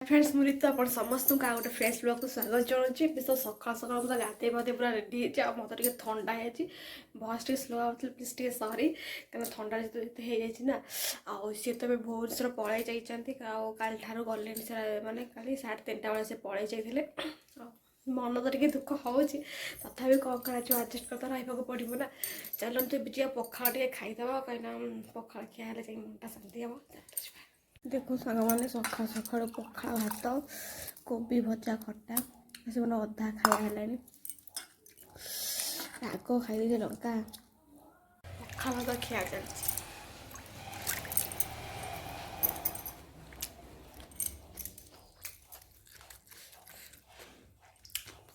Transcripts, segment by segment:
Friends मुझे तो आप समस्त का गोटे फ्रेश ब्लॉग को स्वागत जनाऊँगी तो सका सका मुझे गाधे पाधे पूरा रेडी है मत टे थंडा है भस टे स्लो आती प्लीज टे सरी क्या थंडा हो ना सी तो भुवनेश्वर पलि जाइए काल ठार गले मैंने का 3:30 बेले से पलि जाते मन तो टे दुख हो तथा कौन कर आडजस्ट करता रहा पड़ो ना चलते जी पखाड़ टे खाईदे कहीं पखाड़ खिया मनटा शांति हम देखो सांग मैंने सका सका पखाड़ भात कोबी भजा खटा से मैंने अधा खाया राग खाई लंका पखाड़ भात खिया चलती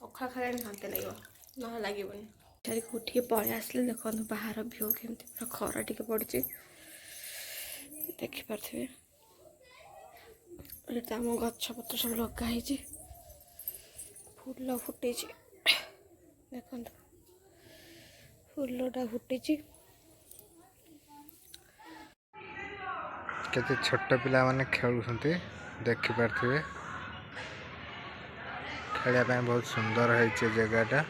पखाड़ खाने शांति लगे ना लगे चार उठिए पलि आसले देखो बाहर भ्यू केमती पूरा खरा टे पड़ी देखिपे आम गछ पत्र सब लगाई फूल फुटे देखो फूलटा फुटी केते छोट पिला माने खेलुछंती देखि पारथिबे खेलिया ପାଇଁ बहुत सुंदर है जगहटा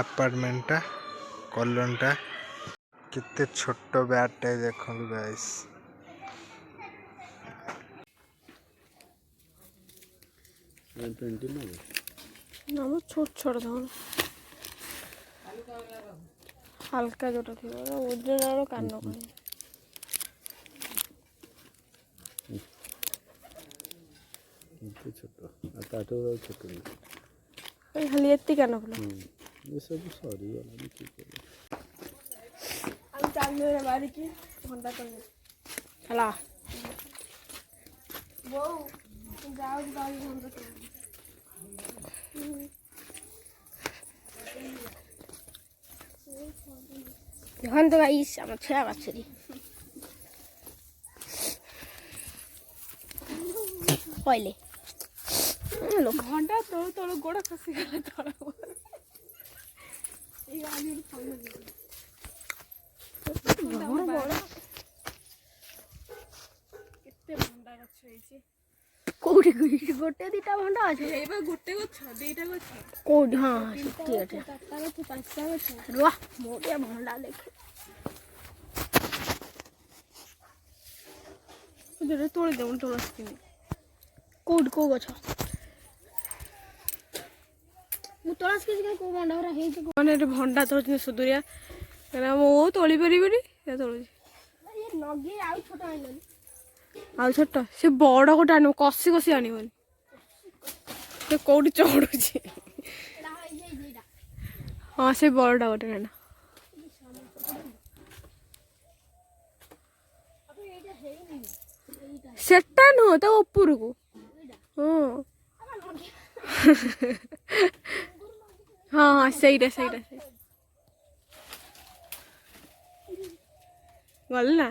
अपार्टमेंटा कॉलोनीटा कितने छोट बैट देखो गाइस ना छोट छोट धन हल्का जोटा थी ओजन कान खाली एति कान फुल सब सरी बारिकी घंटा चला देखो तो गाइस आम छुआ बाछुरी कहले घंटा तोड़ तोड़ गोड़ खसीगला तोड़ कौटी गोटे दीटा भंडा अच्छे गोटे गछ दीटा गछ कौटी हाँ रुआ मोटिया भंडा देखे तोड़ी देव तुलसी कौटी कौ गछ तुलसी के कौ भंडा मैंने भंडा तोड़ सुदूरिया कहीं मो तोली पारि तोड़ आ छोट से बड़ गोटे आन कषि कषि आनबन से कौटी चढ़ू हाँ से बड़ा गोटे आना सेटा नुह तो ऊपर को हाँ हाँ हाँ सहीटा गल ना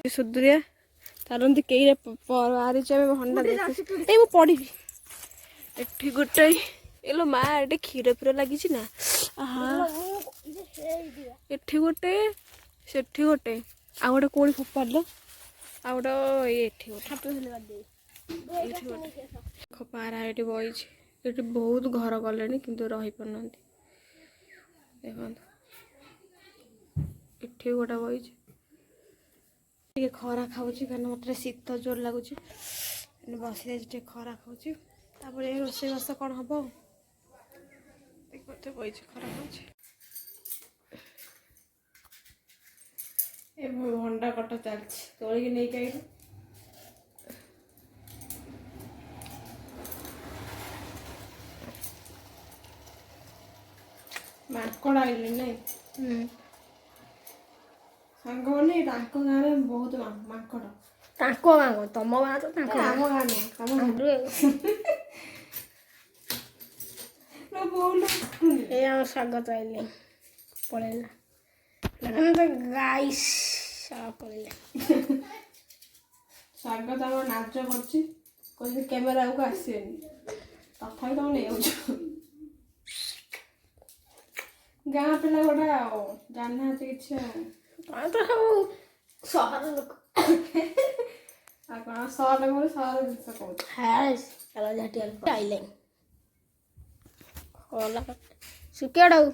सुदूरिया तारंती कई बाहरी भंडा देख पड़ी एठी गोटे एलो माँ एटे क्षीर फीर लगी ना एठी गोटे सेठी गोटे आ गोटे कौड़ी फोपाड़ आ गोटे ये गोटे पारा ये बही ये बहुत घर गले कि रही पार देखो ये गोटे बही टे खरा खाऊँ कारण मतलब शीत जोर लगुच बस खरा खाऊँ रोषे बास कौन हम बही खरा खाऊँ भंडा कटा चलती तोलिकी नहीं आई माकड़ आइले नहीं सांग मैंने गाँव में बहुत माकड़ गाँव तुम गाँ तो आम गाँव स्वागत आइले पलैला गाइस पलैला स्वागत आम नाच कर कैमेरा को आसनी तथा तुम नहीं ଗାଁ ପିଲା ଗୋଟେ ଆଉ ଜାଣିନାହାନ୍ତି କିଛି ଆଉ ତମେ ତ ସବୁ ସହର ଲୋକ ଆଉ କ'ଣ ସହର ଲୋକ ସହର ଜିନିଷ କହୁଛି ଶୁଖିଆଟାକୁ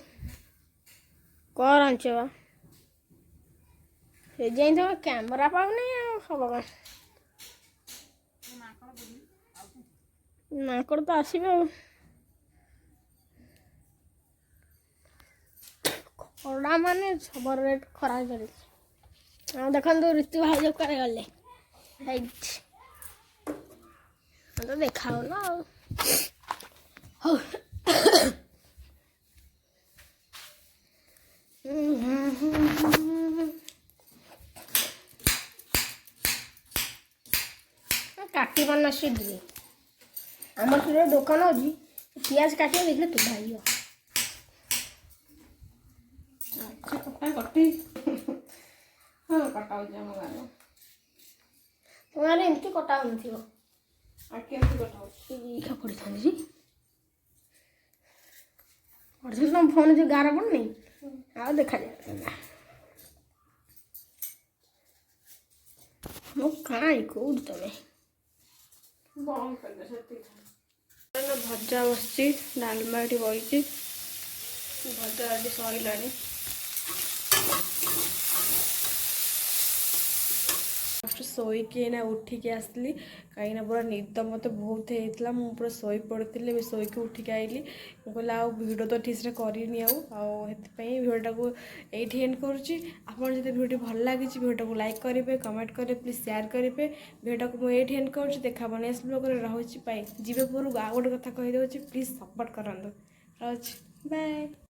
କ'ଣ ଆଣିଛ ବା ସେ ଯାଇ ତମ କ୍ୟାମେରା ପାଉନି ଆଉ ହବ କ'ଣ ମାଙ୍କଡ଼ ତ ଆସିବେ ଆଉ ଖରା ମାନେ ସବର ରେଟ୍ ଖରା ଚାଲିଛି ଆଉ ଦେଖନ୍ତୁ ଋତୁ ଭାଉଜ କୁଆଡ଼େ ଗଲେ ହେଇଛି ତ ଦେଖାଉନ ଆଉ ହଉ କାଟି ପାରୁନା ସିଡ଼ିରେ ଆମର ସେଠି ଦୋକାନ ଅଛି ପିଆଜ କାଟିବ ଦେଖିଲେ ତୁ ଭାଇବ କଟା କଟି ହଁ କଟା ହେଉଛି ଆମ ଗାଁରେ ତମ ଗାଁରେ ଏମିତି କଟା ହେଉନଥିବ ଆଉ କେମିତି କଟା ହେଉଛି ପଡ଼ିଥାନ୍ତି ଯେ ପଡ଼ିଥିଲି ତମ ଫୋନ୍ ଯେଉଁ ଗାଁରେ ପଡ଼ୁନି ଆଉ ଦେଖାଯାଏ ମୁଁ କାଇଁ କେଉଁଠି ତମେ ବନ୍ଦ କରିଦେ ସେତିକି ଭଜା ବସିଛି ଡାଲମା ଏଠି ବସିଛି ଭଜା ଏଠି ସରିଲାଣି ଶୋଇକି ଏଇନା ଉଠିକି ଆସିଲି କାହିଁକିନା ପୁରା ନିଦ ମୋତେ ବହୁତ ହେଇଥିଲା ମୁଁ ପୁରା ଶୋଇ ପଡ଼ିଥିଲି ଏବେ ଶୋଇକି ଉଠିକି ଆଇଲି ମୁଁ କହିଲି ଆଉ ଭିଡ଼ିଓ ତ ଠିକ୍ସେ କରିନି ଆଉ ସେଥିପାଇଁ ଭିଡ଼ିଓଟାକୁ ଏଇଠି ଏଣ୍ଡ କରୁଛି ଆପଣ ଯଦି ଭିଡ଼ିଓଟି ଭଲ ଲାଗିଛି ଭିଡ଼ିଓଟାକୁ ଲାଇକ୍ କରିବେ କମେଣ୍ଟ କରିବେ ପ୍ଲିଜ୍ ସେୟାର କରିବେ ଭିଡ଼ିଓଟାକୁ ମୁଁ ଏଇଠି ଏଣ୍ଡ କରୁଛି ଦେଖା ନେକ୍ସଟ ବ୍ଲଗ୍ରେ ରହୁଛି ପାଇ ଯିବେ ପୂର୍ବରୁ ଆଉ ଗୋଟେ କଥା କହିଦେଉଛି ପ୍ଲିଜ୍ ସପୋର୍ଟ କରନ୍ତୁ ରହୁଛି ବାଏ।